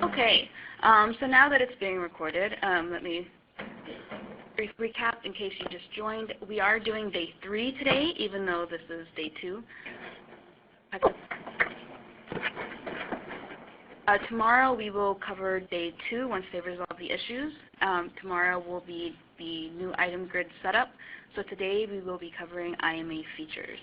Okay, so now that it's being recorded, let me brief recap in case you just joined. We are doing day 3 today, even though this is day 2. Tomorrow we will cover day 2 once they resolve the issues. Tomorrow will be the new item grid setup. So today we will be covering IMA features.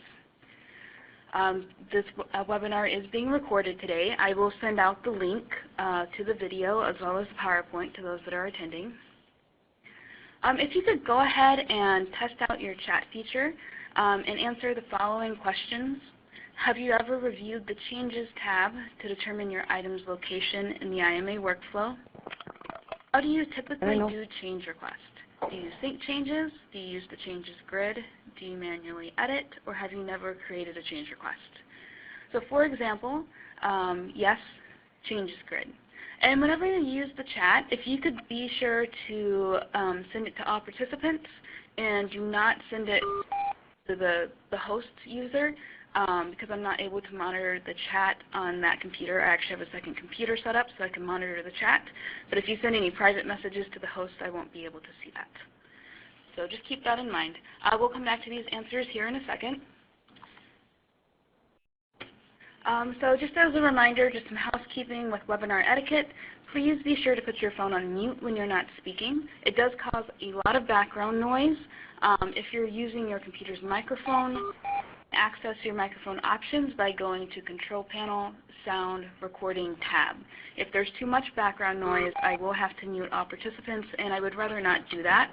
This webinar is being recorded today. I will send out the link to the video as well as the PowerPoint to those that are attending. If you could go ahead and test out your chat feature and answer the following questions. Have you ever reviewed the Changes tab to determine your item's location in the IMA workflow? How do you typically do change requests? Do you sync changes? Do you use the changes grid? Do you manually edit? Or have you never created a change request? So for example, yes, changes grid. And whenever you use the chat, if you could be sure to send it to all participants and do not send it to the host user, because I'm not able to monitor the chat on that computer. I actually have a second computer set up so I can monitor the chat. But if you send any private messages to the host, I won't be able to see that. So just keep that in mind. We'll come back to these answers here in a second. So just as a reminder, just some housekeeping with webinar etiquette, please be sure to put your phone on mute when you're not speaking. It does cause a lot of background noise. If you're using your computer's microphone, access your microphone options by going to Control Panel, Sound, Recording tab. If there's too much background noise, I will have to mute all participants, and I would rather not do that,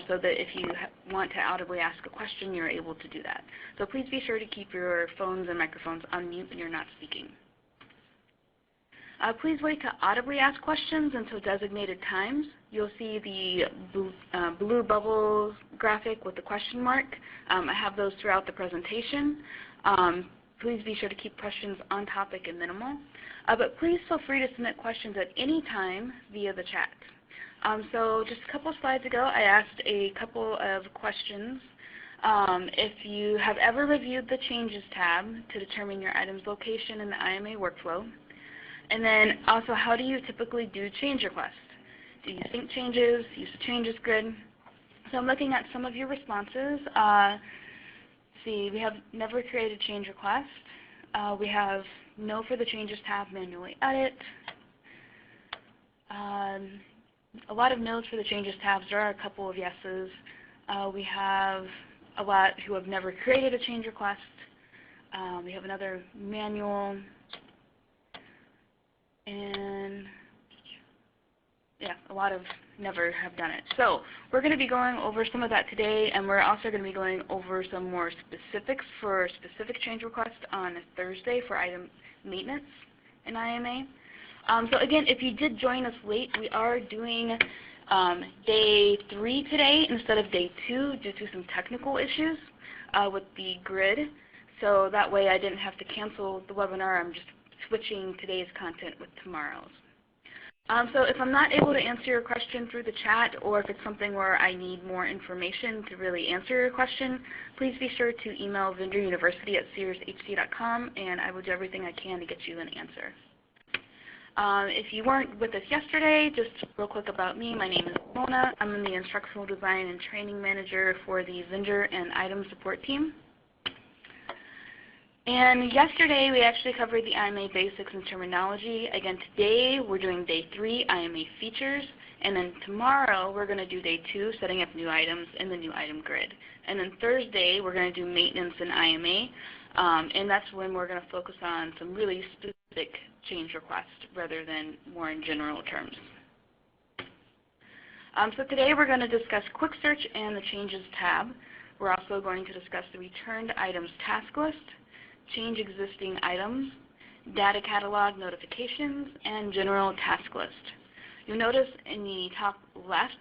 so that if you want to audibly ask a question, you're able to do that. So please be sure to keep your phones and microphones on mute when you're not speaking. Please wait to audibly ask questions until designated times. You'll see the blue bubbles graphic with the question mark. I have those throughout the presentation. Please be sure to keep questions on topic and minimal. But please feel free to submit questions at any time via the chat. So just a couple slides ago, I asked a couple of questions. If you have ever reviewed the Changes tab to determine your item's location in the IMA workflow. And then also, how do you typically do change requests? Do you sync changes, use the changes grid? So I'm looking at some of your responses. See, we have never created change request. We have no for the changes tab, manually edit. A lot of no's for the changes tabs. There are a couple of yeses. We have a lot who have never created a change request. We have another manual. And yeah, a lot of never have done it. So we're going to be going over some of that today, and we're also going to be going over some more specifics for specific change requests on Thursday for item maintenance in IMA. So again, if you did join us late, we are doing day 3 today instead of day 2 due to some technical issues with the grid. So that way I didn't have to cancel the webinar. I'm just switching today's content with tomorrow's. So if I'm not able to answer your question through the chat, or if it's something where I need more information to really answer your question, please be sure to email vendoruniversity@searshd.com, and I will do everything I can to get you an answer. If you weren't with us yesterday, just real quick about me, my name is Mona. I'm the Instructional Design and Training Manager for the Vendor and Item Support team. And yesterday we actually covered the IMA basics and terminology. Again, today we're doing day 3, IMA features, and then tomorrow we're going to do day 2, setting up new items in the new item grid. And then Thursday we're going to do maintenance in IMA, and that's when we're going to focus on some really specific change requests rather than more in general terms. So today we're going to discuss Quick Search and the Changes tab. We're also going to discuss the Returned Items task list, change existing items, data catalog notifications, and general task list. You'll notice in the top left,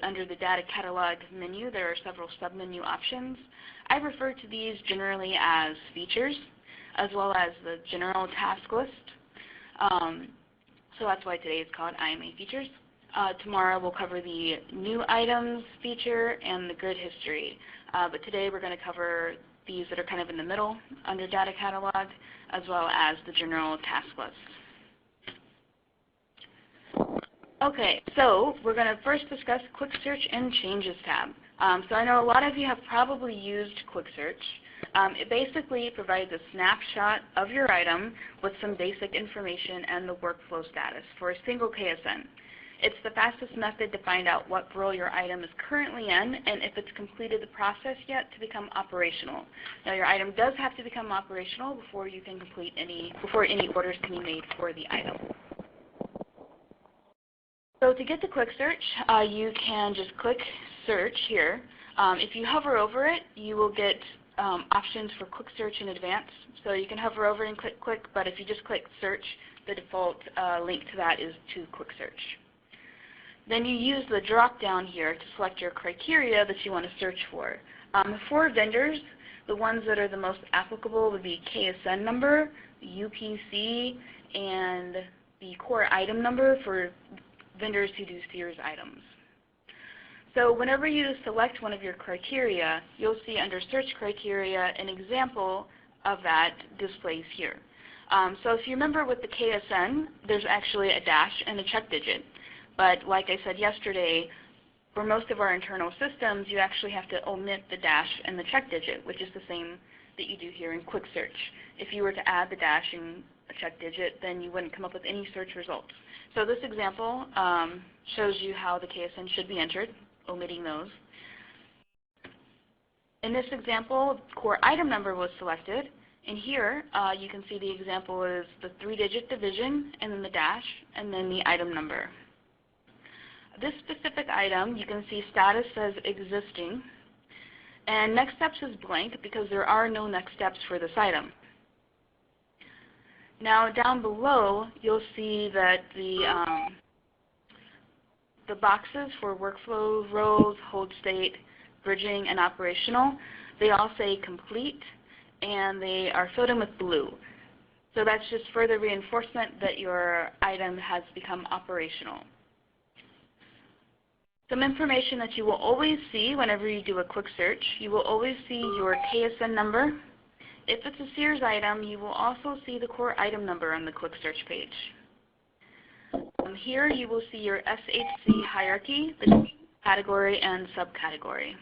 under the data catalog menu, there are several submenu options. I refer to these generally as features, as well as the general task list. So that's why today is called IMA features. Tomorrow we'll cover the new items feature and the grid history. But today we're going to cover these that are kind of in the middle under data catalog, as well as the general task list. Okay, so we're going to first discuss Quick Search and Changes tab. So I know a lot of you have probably used Quick Search. It basically provides a snapshot of your item with some basic information and the workflow status for a single KSN. It's the fastest method to find out what role your item is currently in and if it's completed the process yet to become operational. Now your item does have to become operational before you can before any orders can be made for the item. So to get to Quick Search, you can just click Search here. If you hover over it, you will get options for Quick Search in advance. So you can hover over and click, but if you just click Search, the default link to that is to Quick Search. Then you use the drop-down here to select your criteria that you want to search for. For vendors, the ones that are the most applicable would be KSN number, UPC, and the core item number for vendors who do Sears items. So whenever you select one of your criteria, you'll see under Search Criteria an example of that displays here. So if you remember with the KSN, there's actually a dash and a check digit. But like I said yesterday, for most of our internal systems, you actually have to omit the dash and the check digit, which is the same that you do here in Quick Search. If you were to add the dash and a check digit, then you wouldn't come up with any search results. So this example shows you how the KSN should be entered, omitting those. In this example, core item number was selected, and here you can see the example is the 3-digit division, and then the dash, and then the item number. This specific item, you can see status says existing, and next steps is blank because there are no next steps for this item. Now down below, you'll see that the boxes for workflow roles, hold state, bridging, and operational, they all say complete, and they are filled in with blue. So that's just further reinforcement that your item has become operational. Some information that you will always see whenever you do a Quick Search, you will always see your KSN number. If it's a Sears item, you will also see the core item number on the Quick Search page. Here you will see your SHC hierarchy, the category and subcategory.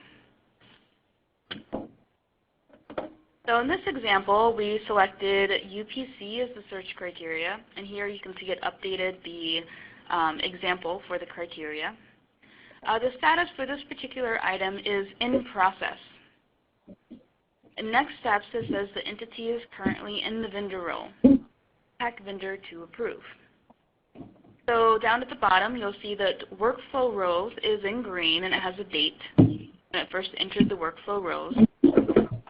So in this example, we selected UPC as the search criteria, and here you can see it updated the example for the criteria. The status for this particular item is in process. In next steps, it says the entity is currently in the vendor role. Contact vendor to approve. So down at the bottom, you'll see that workflow roles is in green, and it has a date when it first entered the workflow roles.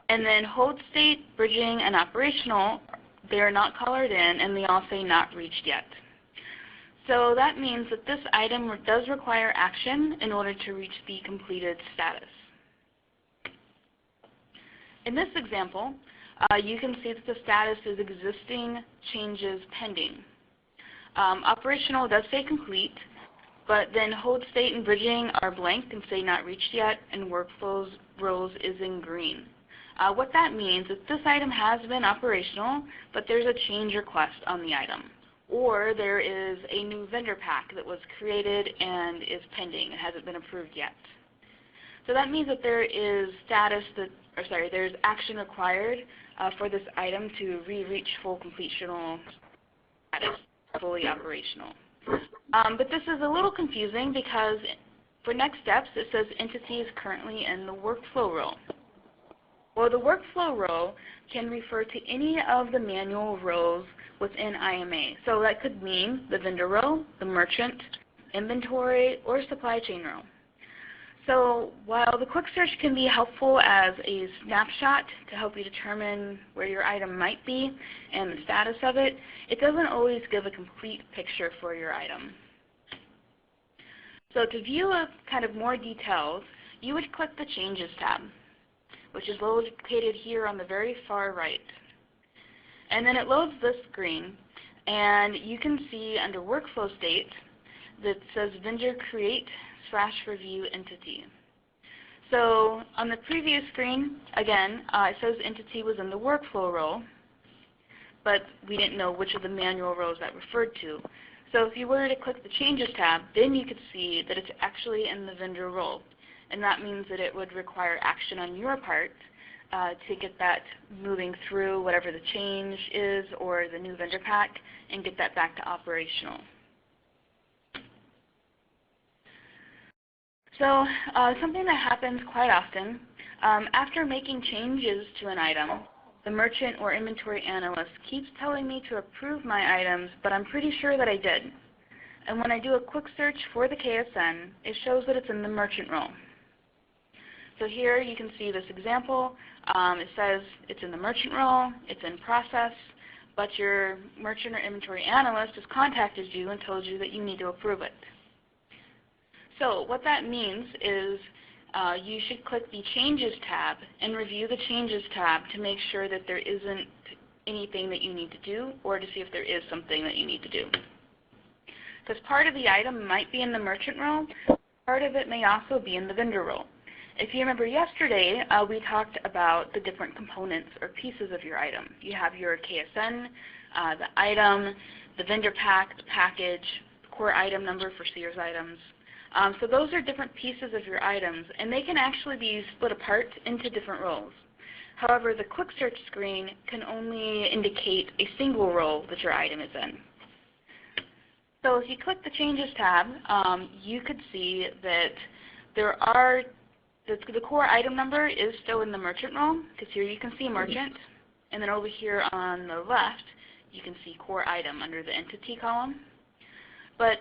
And then hold state, bridging, and operational, they are not colored in, and they all say not reached yet. So that means that this item does require action in order to reach the completed status. In this example, you can see that the status is existing, changes pending. Operational does say complete, but then hold state and bridging are blank and say not reached yet, and workflows roles is in green. What that means is this item has been operational, but there's a change request on the item. Or there is a new vendor pack that was created and is pending and hasn't been approved yet. So that means that there is there's action required for this item to reach full completional status, fully operational. But this is a little confusing because for next steps it says entity is currently in the workflow role. Well, the workflow role can refer to any of the manual roles within IMA. So that could mean the vendor role, the merchant, inventory, or supply chain role. So while the Quick Search can be helpful as a snapshot to help you determine where your item might be and the status of it, it doesn't always give a complete picture for your item. So to view kind of more details, you would click the Changes tab, which is located here on the very far right. And then it loads this screen, and you can see under Workflow State that says Vendor Create / Review Entity. So on the previous screen, again, it says entity was in the workflow role, but we didn't know which of the manual roles that referred to. So if you were to click the Changes tab, then you could see that it's actually in the vendor role. And that means that it would require action on your part to get that moving through whatever the change is or the new vendor pack and get that back to operational. So something that happens quite often, after making changes to an item, the merchant or inventory analyst keeps telling me to approve my items, but I'm pretty sure that I did. And when I do a quick search for the KSN, it shows that it's in the merchant role. So here you can see this example. It says it's in the merchant role, it's in process, but your merchant or inventory analyst has contacted you and told you that you need to approve it. So what that means is you should click the Changes tab and review the Changes tab to make sure that there isn't anything that you need to do or to see if there is something that you need to do. Because part of the item might be in the merchant role, part of it may also be in the vendor role. If you remember yesterday, we talked about the different components or pieces of your item. You have your KSN, the item, the vendor pack, the package, the core item number for Sears items. So those are different pieces of your items, and they can actually be split apart into different roles. However, the quick search screen can only indicate a single role that your item is in. So if you click the Changes tab, you could see that there are the core item number is still in the merchant role, because here you can see merchant, and then over here on the left you can see core item under the entity column. But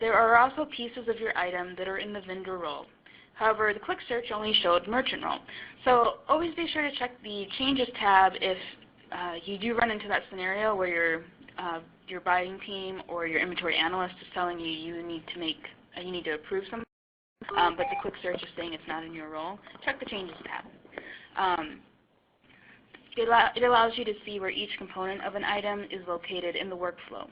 there are also pieces of your item that are in the vendor role. However, the quick search only showed merchant role. So always be sure to check the Changes tab if you do run into that scenario where your buying team or your inventory analyst is telling you you need to approve something. But the quick search is saying it's not in your role. Check the Changes tab. It allows you to see where each component of an item is located in the workflow.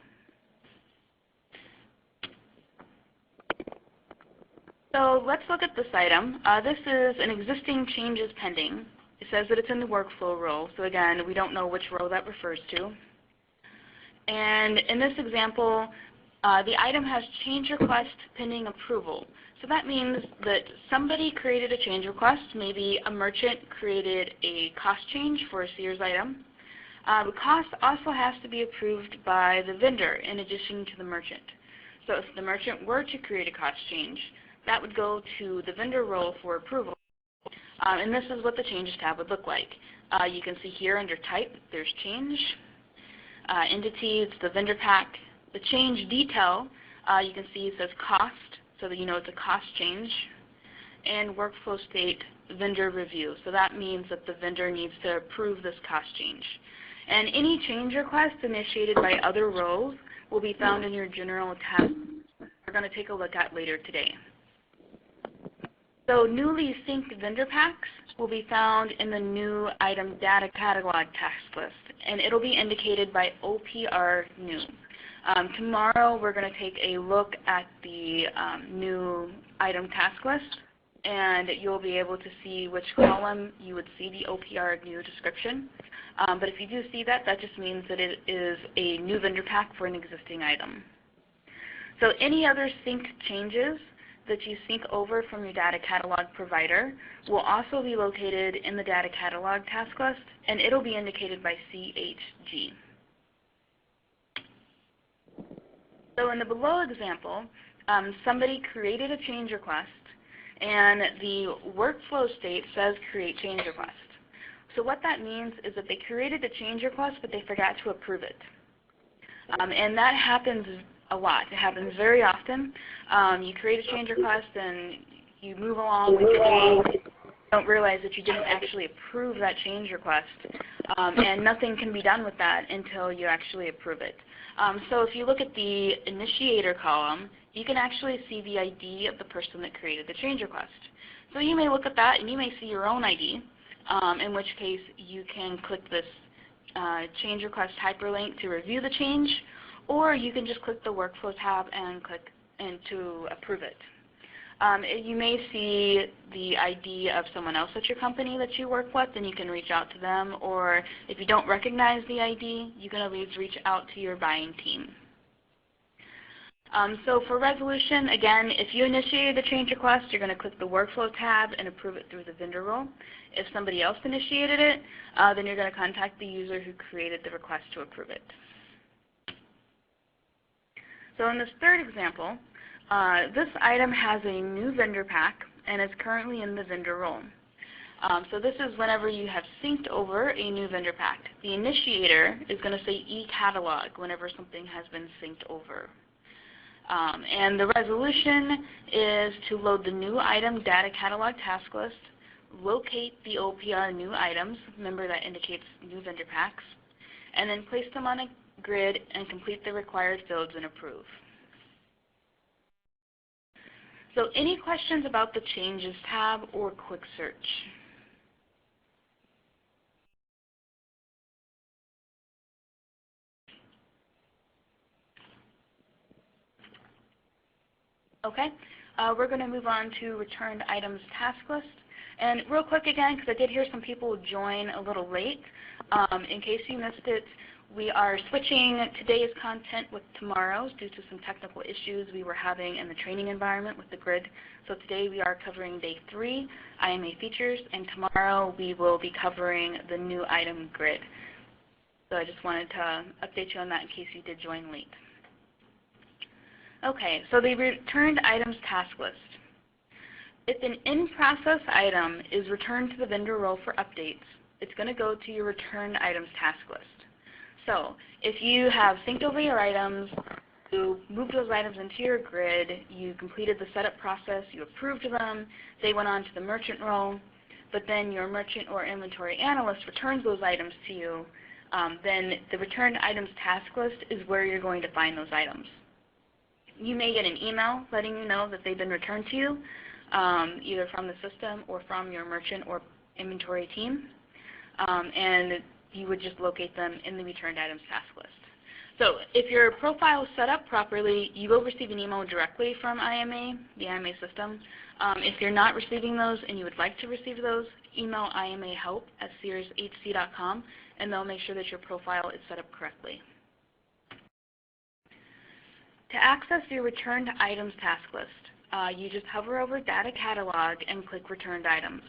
So let's look at this item. This is an existing changes pending. It says that it's in the workflow role. So again, we don't know which row that refers to. And in this example, the item has change request pending approval. So that means that somebody created a change request. Maybe a merchant created a cost change for a Sears item. The cost also has to be approved by the vendor in addition to the merchant. So if the merchant were to create a cost change, that would go to the vendor role for approval. And this is what the Changes tab would look like. You can see here under Type, there's Change. Entity, it's the vendor pack. The change detail, you can see it says Cost, so that you know it's a cost change. And Workflow State, Vendor Review. So that means that the vendor needs to approve this cost change. And any change requests initiated by other roles will be found in your General tab we're going to take a look at later today. So newly synced vendor packs will be found in the new item data catalog task list, and it'll be indicated by OPR new. Tomorrow we're going to take a look at the new item task list, and you'll be able to see which column you would see the OPR new description. But if you do see that, that just means that it is a new vendor pack for an existing item. So any other synced changes that you sync over from your data catalog provider will also be located in the data catalog task list, and it'll be indicated by CHG. So in the below example, somebody created a change request, and the workflow state says create change request. So what that means is that they created a change request, but they forgot to approve it. And that happens a lot. It happens very often. You create a change request and you move along with your day, don't realize that you didn't actually approve that change request, and nothing can be done with that until you actually approve it. So if you look at the initiator column, you can actually see the ID of the person that created the change request. So you may look at that and you may see your own ID, in which case you can click this change request hyperlink to review the change, or you can just click the workflow tab and click to approve it. You may see the ID of someone else at your company that you work with, and you can reach out to them, or if you don't recognize the ID, you can always reach out to your buying team. So for resolution, again, if you initiated the change request, you're going to click the Workflow tab and approve it through the vendor role. If somebody else initiated it, then you're going to contact the user who created the request to approve it. So in this third example, this item has a new vendor pack and is currently in the vendor role. So this is whenever you have synced over a new vendor pack. The initiator is going to say e-catalog whenever something has been synced over. And the resolution is to load the new item data catalog task list, locate the OPR new items, remember that indicates new vendor packs, and then place them on a grid and complete the required fields and approve. So any questions about the Changes tab or Quick Search? Okay, we're going to move on to Returned Items Task List. And real quick again, because I did hear some people join a little late, in case you missed it, we are switching today's content with tomorrow's due to some technical issues we were having in the training environment with the grid. So today we are covering Day 3, IMA features, and tomorrow we will be covering the new item grid. So I just wanted to update you on that in case you did join late. Okay, so the Returned Items Task List. If an in-process item is returned to the vendor role for updates, it's going to go to your Returned Items Task List. So if you have synced over your items, you moved those items into your grid, you completed the setup process, you approved them, they went on to the merchant role, but then your merchant or inventory analyst returns those items to you, then the Returned Items Task List is where you're going to find those items. You may get an email letting you know that they've been returned to you, either from the system or from your merchant or inventory team, and you would just locate them in the Returned Items Task List. So if your profile is set up properly, you will receive an email directly from IMA, the IMA system. If you're not receiving those and you would like to receive those, email imahelp@searshc.com, and they'll make sure that your profile is set up correctly. To access your Returned Items Task List, you just hover over Data Catalog and click Returned Items.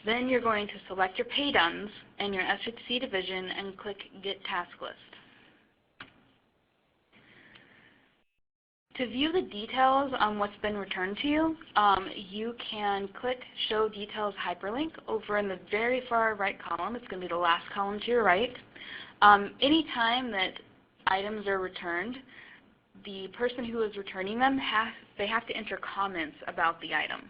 Then you're going to select your pay dones and your SHC division and click Get Task List. To view the details on what's been returned to you, you can click Show Details Hyperlink over in the very far right column. It's going to be the last column to your right. Anytime that items are returned, the person who is returning them, they have to enter comments about the item.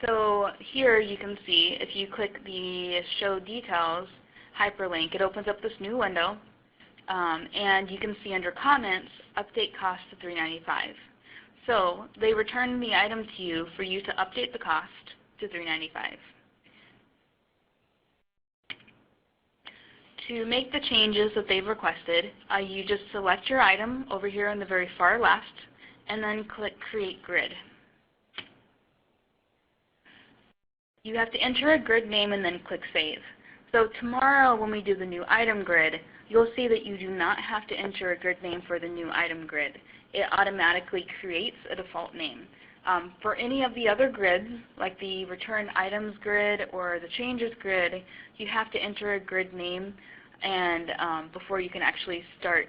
So here you can see, if you click the Show Details hyperlink, it opens up this new window, and you can see under Comments, Update Cost to $3.95. So they return the item to you for you to update the cost to $3.95. To make the changes that they've requested, you just select your item over here on the very far left, and then click Create Grid. You have to enter a grid name and then click Save. So tomorrow when we do the new item grid, you'll see that you do not have to enter a grid name for the new item grid. It automatically creates a default name. For any of the other grids, like the Returned Items grid or the Changes grid, you have to enter a grid name and before you can actually start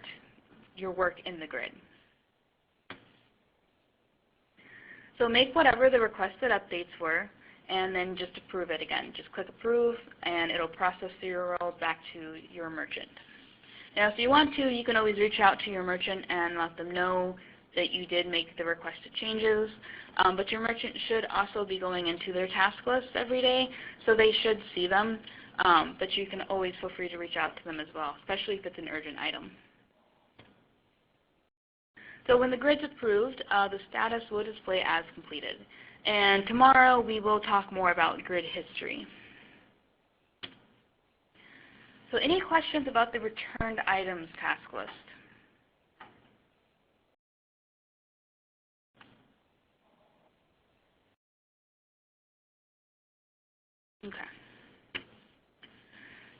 your work in the grid. So make whatever the requested updates were, and then just approve it again. Just click Approve, and it'll process the URL back to your merchant. Now, if you want to, you can always reach out to your merchant and let them know that you did make the requested changes, but your merchant should also be going into their task list every day, so they should see them, but you can always feel free to reach out to them as well, especially if it's an urgent item. So when the grid's approved, the status will display as completed. And tomorrow we will talk more about grid history. So any questions about the Returned Items task list? Okay.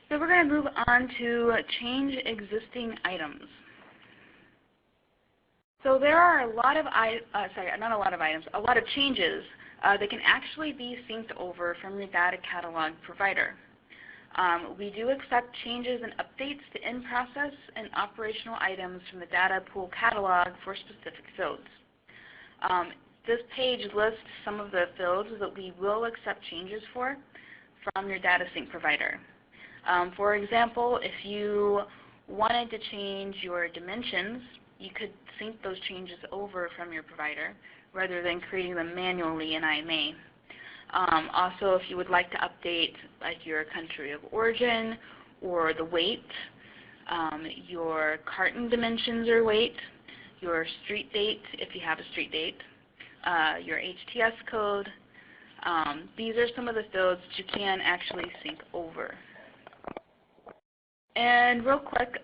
So we're going to move on to change existing items. So there are a lot of a lot of changes that can actually be synced over from your data catalog provider. We do accept changes and updates to in-process and operational items from the data pool catalog for specific fields. This page lists some of the fields that we will accept changes for from your data sync provider. For example, if you wanted to change your dimensions, you could sync those changes over from your provider rather than creating them manually in IMA. Also, if you would like to update like your country of origin or the weight, your carton dimensions or weight, your street date if you have a street date, your HTS code, these are some of the fields that you can actually sync over. And real quick,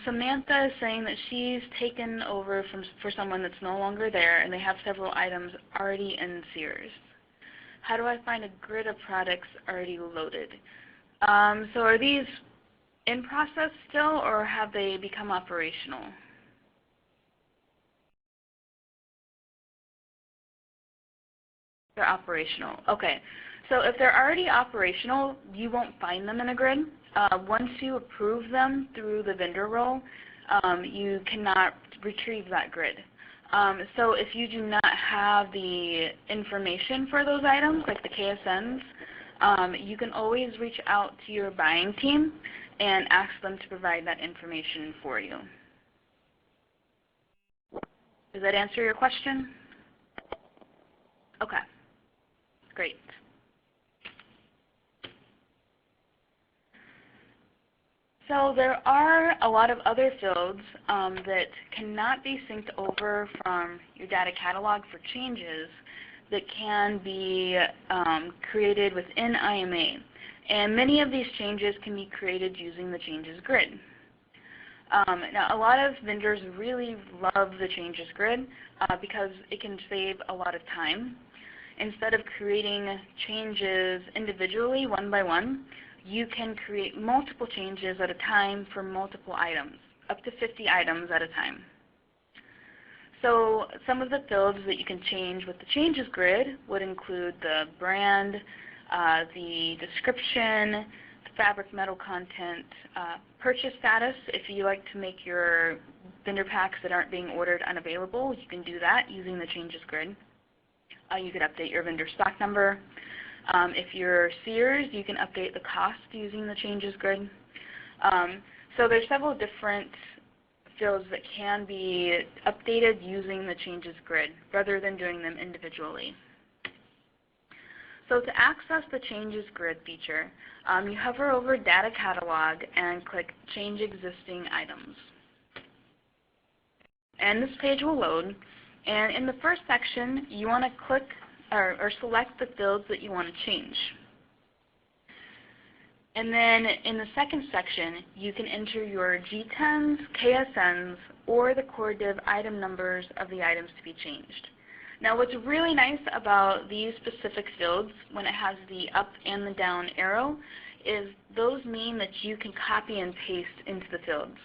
Samantha is saying that she's taken over for someone that's no longer there, and they have several items already in Sears. How do I find a grid of products already loaded? So are these in process still, or have they become operational? They're operational. Okay. So if they're already operational, you won't find them in a grid. Once you approve them through the vendor role, you cannot retrieve that grid. So if you do not have the information for those items, like the KSNs, you can always reach out to your buying team and ask them to provide that information for you. Does that answer your question? Okay. Great. So there are a lot of other fields that cannot be synced over from your data catalog for changes that can be created within IMA. And many of these changes can be created using the changes grid. Now, a lot of vendors really love the changes grid because it can save a lot of time. Instead of creating changes individually, one by one, you can create multiple changes at a time for multiple items, up to 50 items at a time. So some of the fields that you can change with the changes grid would include the brand, the description, the fabric metal content, purchase status. If you like to make your vendor packs that aren't being ordered unavailable, you can do that using the changes grid. You could update your vendor stock number. If you're Sears, you can update the cost using the changes grid. So there's several different fields that can be updated using the changes grid rather than doing them individually. So to access the changes grid feature, you hover over data catalog and click change existing items. And this page will load. And in the first section, you want to click or select the fields that you want to change. And then in the second section, you can enter your G10s, KSNs, or the core div item numbers of the items to be changed. Now what's really nice about these specific fields when it has the up and the down arrow is those mean that you can copy and paste into the fields.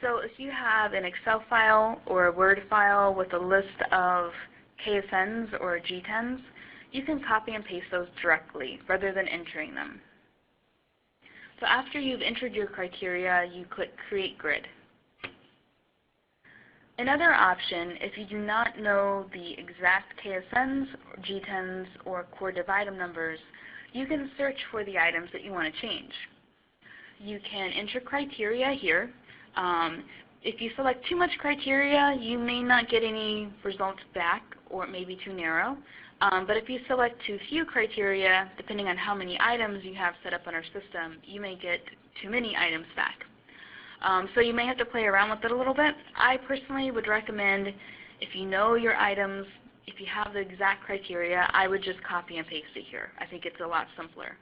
So if you have an Excel file or a Word file with a list of KSNs or G10s, you can copy and paste those directly rather than entering them. So after you've entered your criteria, you click Create Grid. Another option, if you do not know the exact KSNs, G10s, or core div item numbers, you can search for the items that you want to change. You can enter criteria here. If you select too much criteria, you may not get any results back, or it may be too narrow. But if you select too few criteria, depending on how many items you have set up on our system, you may get too many items back. So you may have to play around with it a little bit. I personally would recommend, if you know your items, if you have the exact criteria, I would just copy and paste it here. I think it's a lot simpler.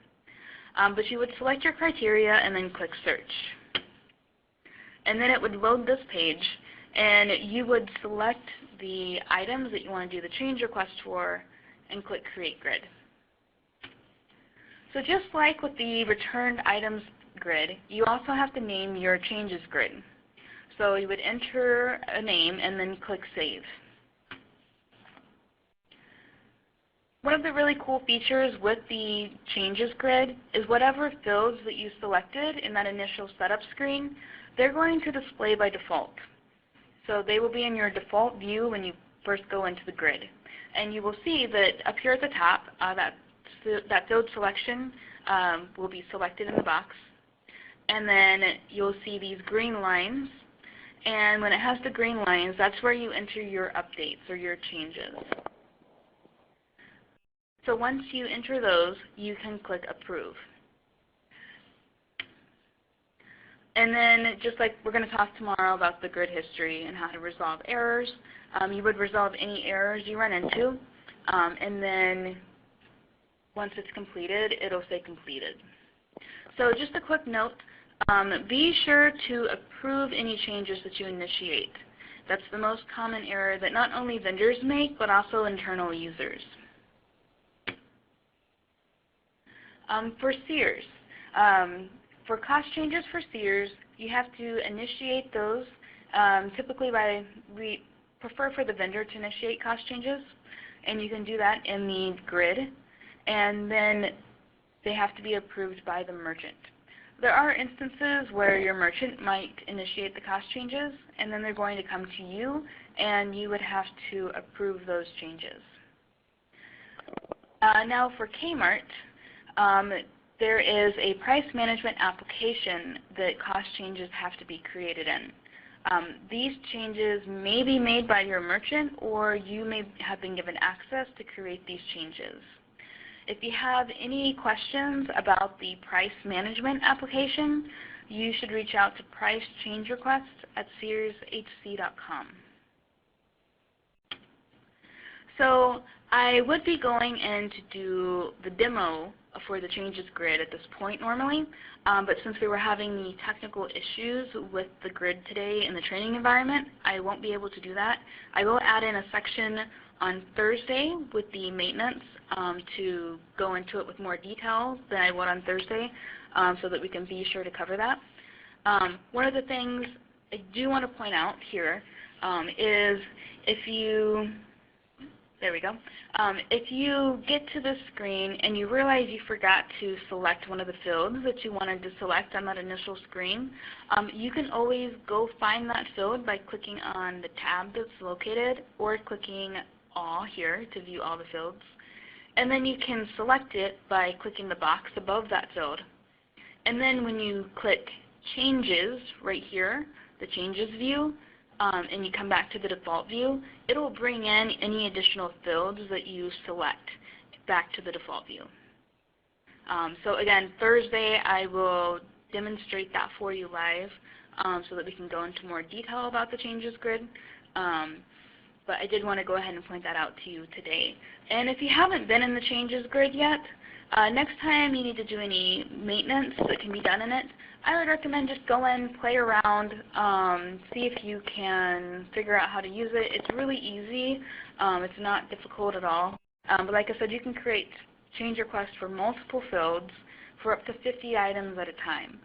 But you would select your criteria and then click Search. And then it would load this page, and you would select the items that you want to do the change request for and click Create Grid. So just like with the returned items grid, you also have to name your changes grid. So you would enter a name and then click Save. One of the really cool features with the Changes grid is whatever fields that you selected in that initial setup screen, they're going to display by default. So they will be in your default view when you first go into the grid. And you will see that up here at the top, that field selection will be selected in the box. And then you'll see these green lines. And when it has the green lines, that's where you enter your updates or your changes. So once you enter those, you can click Approve. And then just like we're going to talk tomorrow about the grid history and how to resolve errors, you would resolve any errors you run into. And then once it's completed, it'll say completed. So just a quick note, be sure to approve any changes that you initiate. That's the most common error that not only vendors make, but also internal users. For Sears, for cost changes for Sears, you have to initiate those. Typically, we prefer for the vendor to initiate cost changes, and you can do that in the grid. And then they have to be approved by the merchant. There are instances where your merchant might initiate the cost changes, and then they're going to come to you, and you would have to approve those changes. Now for Kmart, there is a price management application that cost changes have to be created in. These changes may be made by your merchant, or you may have been given access to create these changes. If you have any questions about the price management application, you should reach out to Price Change Requests at SearsHC.com. So I would be going in to do the demo for the Changes grid at this point normally, but since we were having the technical issues with the grid today in the training environment, I won't be able to do that. I will add in a section on Thursday with the maintenance to go into it with more detail than I would on Thursday, so that we can be sure to cover that. One of the things I do want to point out here is if you if you get to this screen and you realize you forgot to select one of the fields that you wanted to select on that initial screen, you can always go find that field by clicking on the tab that's located or clicking All here to view all the fields. And then you can select it by clicking the box above that field. And then when you click Changes right here, the Changes view, and you come back to the default view, it will bring in any additional fields that you select back to the default view. So again, Thursday I will demonstrate that for you live so that we can go into more detail about the Changes grid. But I did want to go ahead and point that out to you today. And if you haven't been in the Changes grid yet, next time you need to do any maintenance that can be done in it, I would recommend just go in, play around, see if you can figure out how to use it. It's really easy. It's not difficult at all. But like I said, you can create change requests for multiple fields for up to 50 items at a time.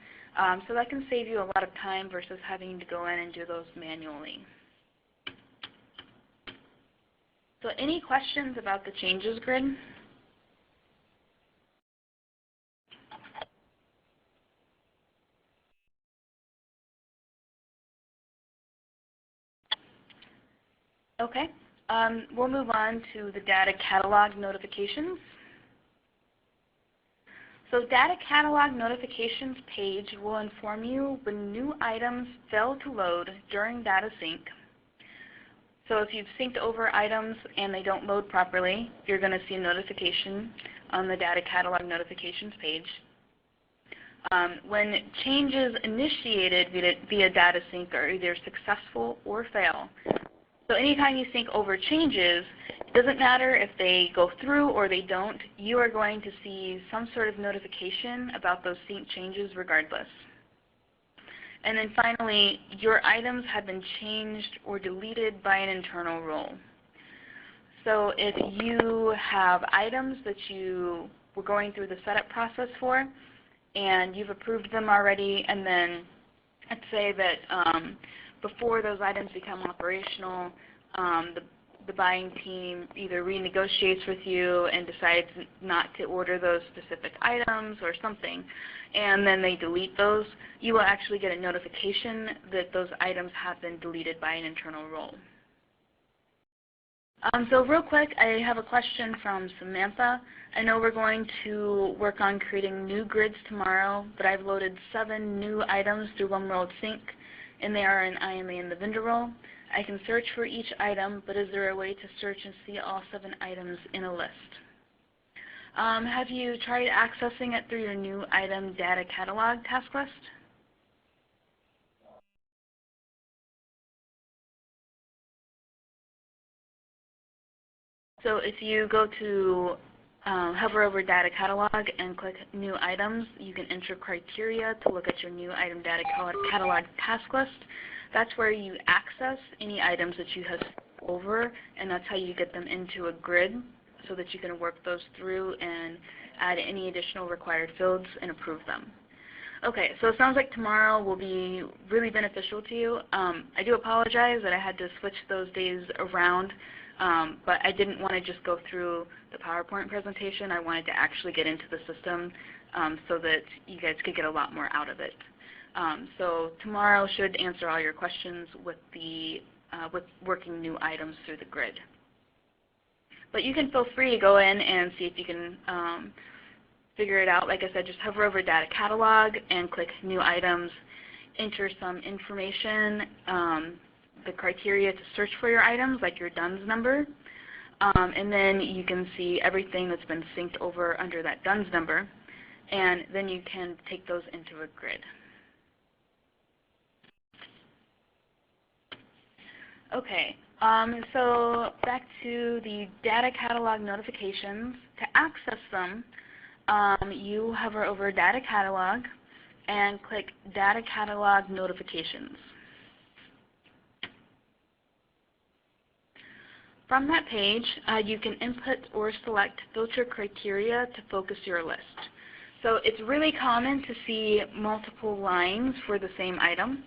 So that can save you a lot of time versus having to go in and do those manually. So any questions about the Changes grid? Okay, we'll move on to the data catalog notifications. So data catalog notifications page will inform you when new items fail to load during data sync. So if you've synced over items and they don't load properly, you're going to see a notification on the data catalog notifications page. When changes initiated via data sync are either successful or fail. So anytime you sync over changes, it doesn't matter if they go through or they don't, you are going to see some sort of notification about those sync changes regardless. And then finally, your items have been changed or deleted by an internal role. So if you have items that you were going through the setup process for, and you've approved them already, and then let's say that before those items become operational, the buying team either renegotiates with you and decides not to order those specific items or something, and then they delete those, you will actually get a notification that those items have been deleted by an internal role. So real quick, I have a question from Samantha. I know we're going to work on creating new grids tomorrow, but I've loaded 7 new items through OneWorld Sync, and they are in IMA in the vendor role. I can search for each item, but is there a way to search and see all 7 items in a list? Have you tried accessing it through your new item data catalog task list? So if you go to hover over data catalog and click new items, you can enter criteria to look at your new item data catalog task list. That's where you access any items that you have over, and that's how you get them into a grid so that you can work those through and add any additional required fields and approve them. Okay, so it sounds like tomorrow will be really beneficial to you. I do apologize that I had to switch those days around, but I didn't want to just go through the PowerPoint presentation. I wanted to actually get into the system so that you guys could get a lot more out of it. So tomorrow should answer all your questions with working new items through the grid. But you can feel free to go in and see if you can figure it out. Like I said, just hover over Data Catalog and click New Items, enter some information, the criteria to search for your items, like your DUNS number, and then you can see everything that's been synced over under that DUNS number, and then you can take those into a grid. Okay, so back to the data catalog notifications. To access them, you hover over Data Catalog and click Data Catalog Notifications. From that page, you can input or select filter criteria to focus your list. So it's really common to see multiple lines for the same item.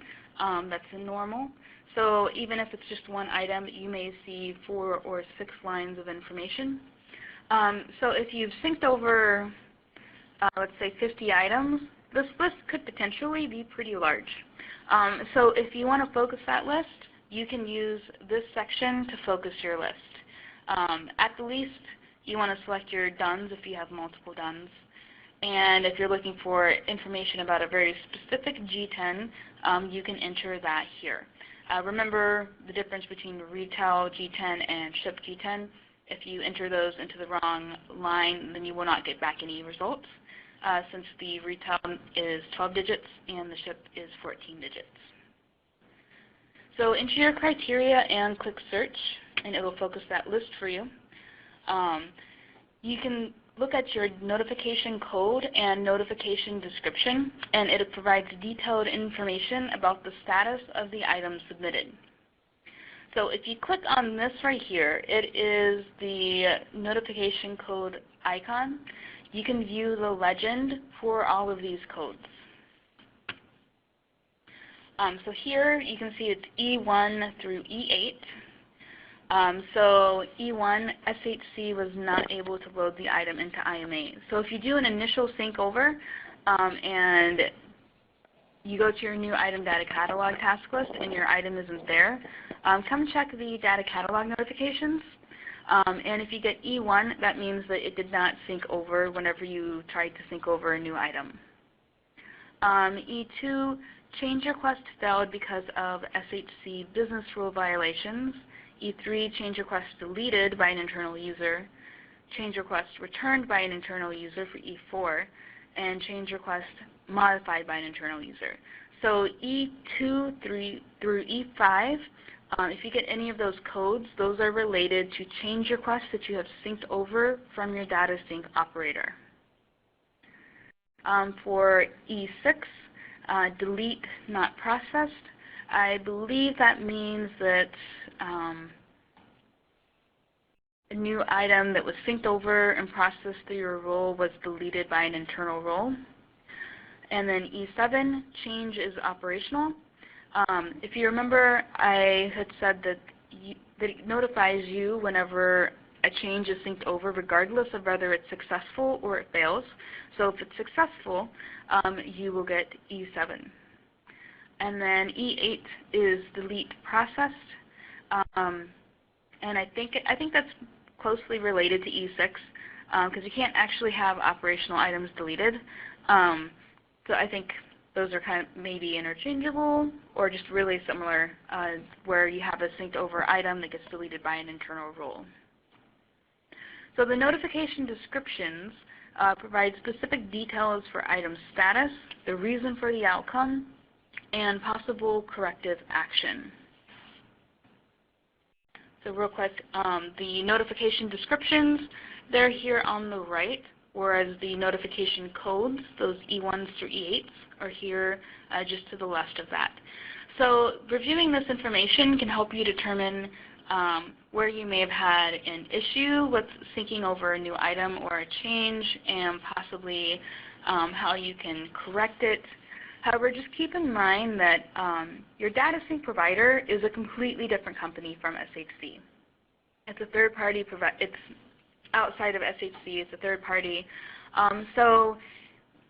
That's normal. So even if it's just one item, you may see 4 or 6 lines of information. So if you've synced over, let's say 50 items, this list could potentially be pretty large. So if you want to focus that list, you can use this section to focus your list. At the least, you want to select your DUNS if you have multiple DUNS. And if you're looking for information about a very specific G10, you can enter that here. Remember the difference between retail G10 and ship G10. If you enter those into the wrong line, then you will not get back any results, since the retail is 12 digits and the ship is 14 digits. So enter your criteria and click search, and it will focus that list for you. You can look at your notification code and notification description, and it provides detailed information about the status of the item submitted. So if you click on this right here, it is the notification code icon. You can view the legend for all of these codes. So here you can see it's E1 through E8. So E1, SHC was not able to load the item into IMA. So if you do an initial sync over and you go to your new item data catalog task list and your item isn't there, come check the data catalog notifications. And if you get E1, that means that it did not sync over whenever you tried to sync over a new item. E2, change request failed because of SHC business rule violations. E3, change request deleted by an internal user. Change request returned by an internal user for E4. And change request modified by an internal user. So E2 through E5, if you get any of those codes, those are related to change requests that you have synced over from your data sync operator. For E6, delete not processed, I believe that means that a new item that was synced over and processed through your role was deleted by an internal role. And then E7, change is operational. If you remember, I had said that, that it notifies you whenever a change is synced over, regardless of whether it's successful or it fails. So if it's successful, you will get E7. And then E8 is delete processed, and I think that's closely related to E6, because you can't actually have operational items deleted. So I think those are kind of maybe interchangeable or just really similar, where you have a synced over item that gets deleted by an internal rule. So the notification descriptions provide specific details for item status, the reason for the outcome, and possible corrective action. So real quick, the notification descriptions, they're here on the right, whereas the notification codes, those E1s through E8s, are here just to the left of that. So reviewing this information can help you determine where you may have had an issue with syncing over a new item or a change, and possibly how you can correct it. However, just keep in mind that your data sync provider is a completely different company from SHC. It's a third party it's outside of SHC, it's a third party. So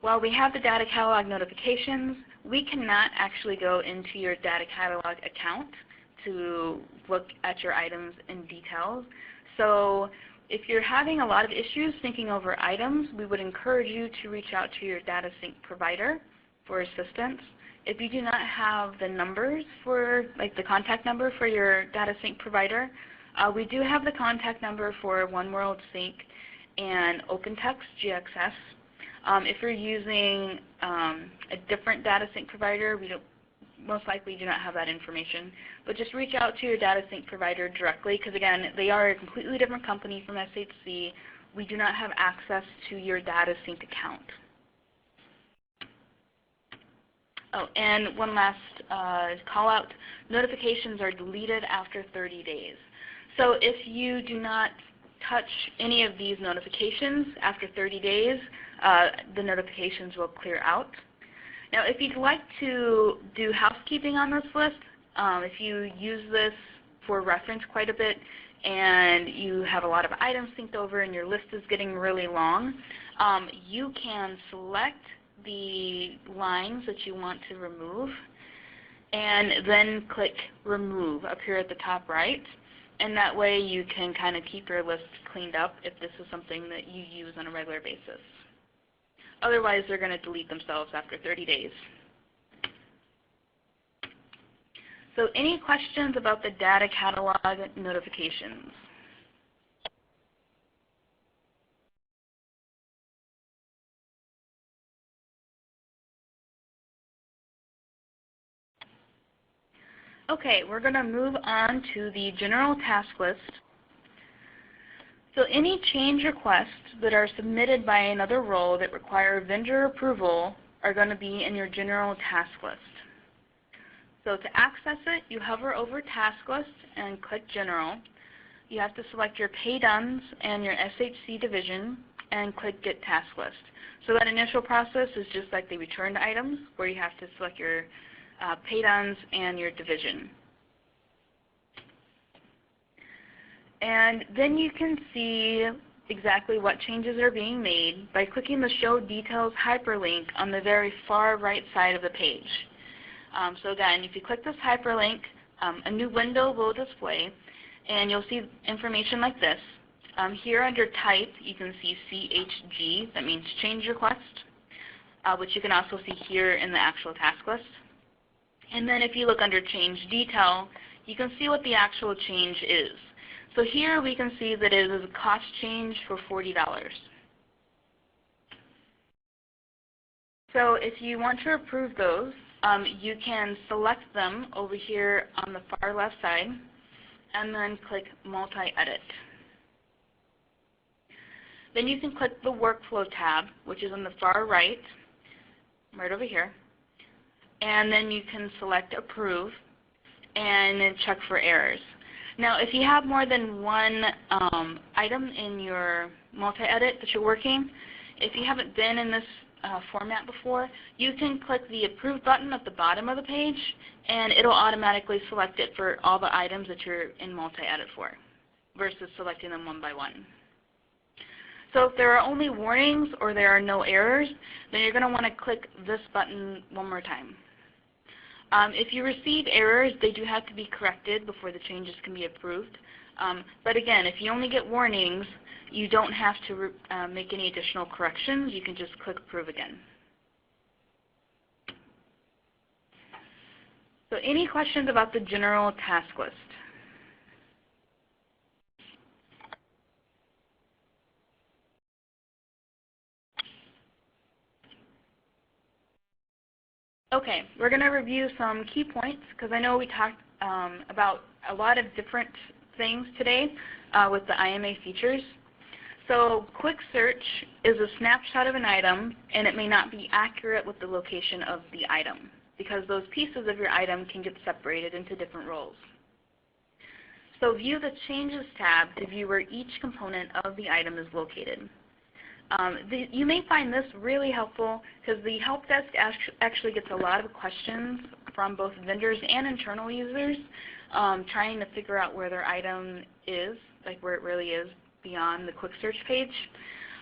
while we have the data catalog notifications, we cannot actually go into your data catalog account to look at your items in detail. So if you're having a lot of issues syncing over items, we would encourage you to reach out to your data sync provider for assistance. If you do not have the numbers for, like the contact number for your data sync provider, we do have the contact number for One World Sync and OpenText GXS. If you're using a different data sync provider, we most likely do not have that information. But just reach out to your data sync provider directly, because again, they are a completely different company from SHC. We do not have access to your data sync account. Oh, and one last call out, notifications are deleted after 30 days. So if you do not touch any of these notifications after 30 days, the notifications will clear out. Now if you'd like to do housekeeping on this list, if you use this for reference quite a bit and you have a lot of items synced over and your list is getting really long, you can select the lines that you want to remove and then click remove up here at the top right, and that way you can kind of keep your list cleaned up if this is something that you use on a regular basis. Otherwise they're going to delete themselves after 30 days. So any questions about the data catalog notifications? Okay, we're going to move on to the general task list. So any change requests that are submitted by another role that require vendor approval are going to be in your general task list. So to access it, you hover over task list and click general. You have to select your pay dones and your SHC division and click get task list. So that initial process is just like the returned items, where you have to select your pay dones and your division. And then you can see exactly what changes are being made by clicking the Show Details hyperlink on the very far right side of the page. So again, if you click this hyperlink, a new window will display, and you'll see information like this. Here under Type, you can see CHG, that means Change Request, which you can also see here in the actual task list. And then if you look under Change Detail, you can see what the actual change is. So here we can see that it is a cost change for $40. So if you want to approve those, you can select them over here on the far left side and then click Multi-Edit. Then you can click the Workflow tab, which is on the far right, right over here. And then you can select Approve and then check for errors. Now if you have more than one item in your multi-edit that you're working, if you haven't been in this format before, you can click the Approve button at the bottom of the page, and it'll automatically select it for all the items that you're in multi-edit for, versus selecting them one by one. So if there are only warnings or there are no errors, then you're going to want to click this button one more time. If you receive errors, they do have to be corrected before the changes can be approved. But again, if you only get warnings, you don't have to make any additional corrections. You can just click Approve again. So any questions about the general task list? Okay, we're going to review some key points because I know we talked about a lot of different things today with the IMA features. So quick search is a snapshot of an item, and it may not be accurate with the location of the item because those pieces of your item can get separated into different roles. So view the Changes tab to view where each component of the item is located. You may find this really helpful because the help desk actually gets a lot of questions from both vendors and internal users trying to figure out where their item is, like where it really is beyond the quick search page.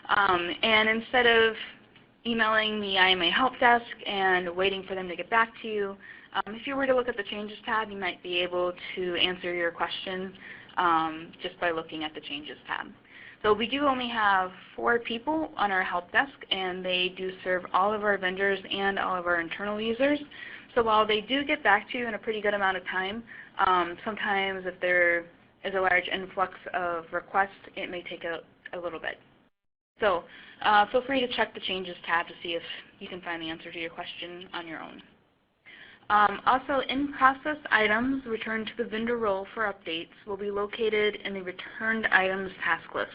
And instead of emailing the IMA help desk and waiting for them to get back to you, if you were to look at the Changes tab, you might be able to answer your question just by looking at the Changes tab. So we do only have 4 people on our help desk, and they do serve all of our vendors and all of our internal users. So while they do get back to you in a pretty good amount of time, sometimes if there is a large influx of requests, it may take a little bit. So feel free to check the Changes tab to see if you can find the answer to your question on your own. Also, in-process items returned to the vendor role for updates will be located in the Returned Items task list.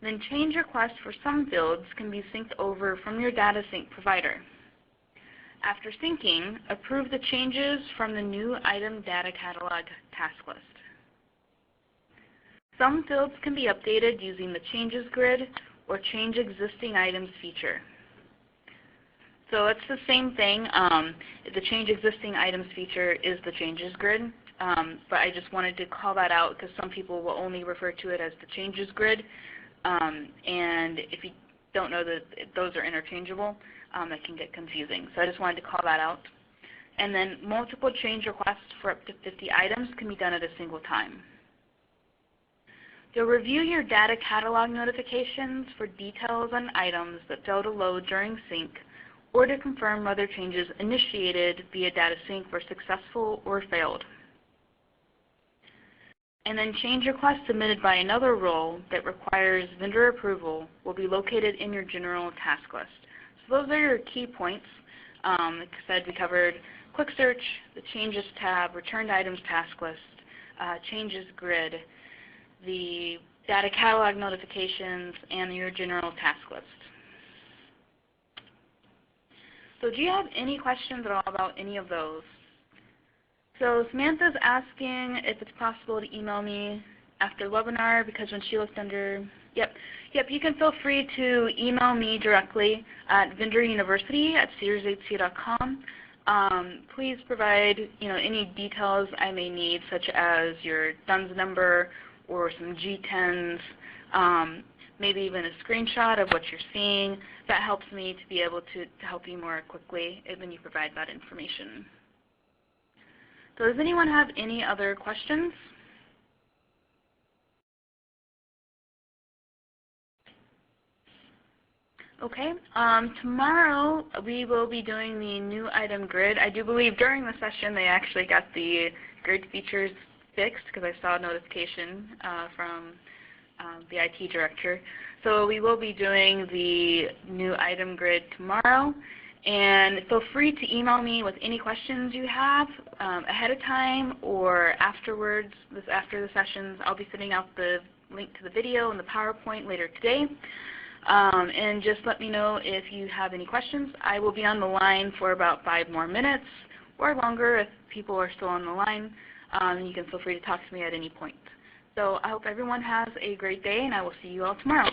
Then change requests for some fields can be synced over from your data sync provider. After syncing, approve the changes from the New Item Data Catalog task list. Some fields can be updated using the Changes grid or Change Existing Items feature. So it's the same thing. The Change Existing Items feature is the Changes grid, but I just wanted to call that out because some people will only refer to it as the Changes grid, and if you don't know that those are interchangeable, that can get confusing. So I just wanted to call that out. And then multiple change requests for up to 50 items can be done at a single time. You'll review your data catalog notifications for details on items that fail to load during sync, or to confirm whether changes initiated via data sync were successful or failed. And then change requests submitted by another role that requires vendor approval will be located in your general task list. So those are your key points. Like I said, we covered quick search, the Changes tab, Returned Items task list, Changes grid, the data catalog notifications, and your general task list. So do you have any questions at all about any of those? So Samantha's asking if it's possible to email me after the webinar because when she looked under, yep, you can feel free to email me directly at vendoruniversity@searshc.com. Please provide any details I may need, such as your DUNS number or some G10s, maybe even a screenshot of what you're seeing. That helps me to be able to help you more quickly when you provide that information. So does anyone have any other questions? Okay, tomorrow we will be doing the new item grid. I do believe during the session they actually got the grid features fixed because I saw a notification from the IT director. So we will be doing the new item grid tomorrow. And feel free to email me with any questions you have ahead of time or afterwards, after the sessions. I'll be sending out the link to the video and the PowerPoint later today. And just let me know if you have any questions. I will be on the line for about 5 more minutes or longer if people are still on the line. You can feel free to talk to me at any point. So I hope everyone has a great day, and I will see you all tomorrow.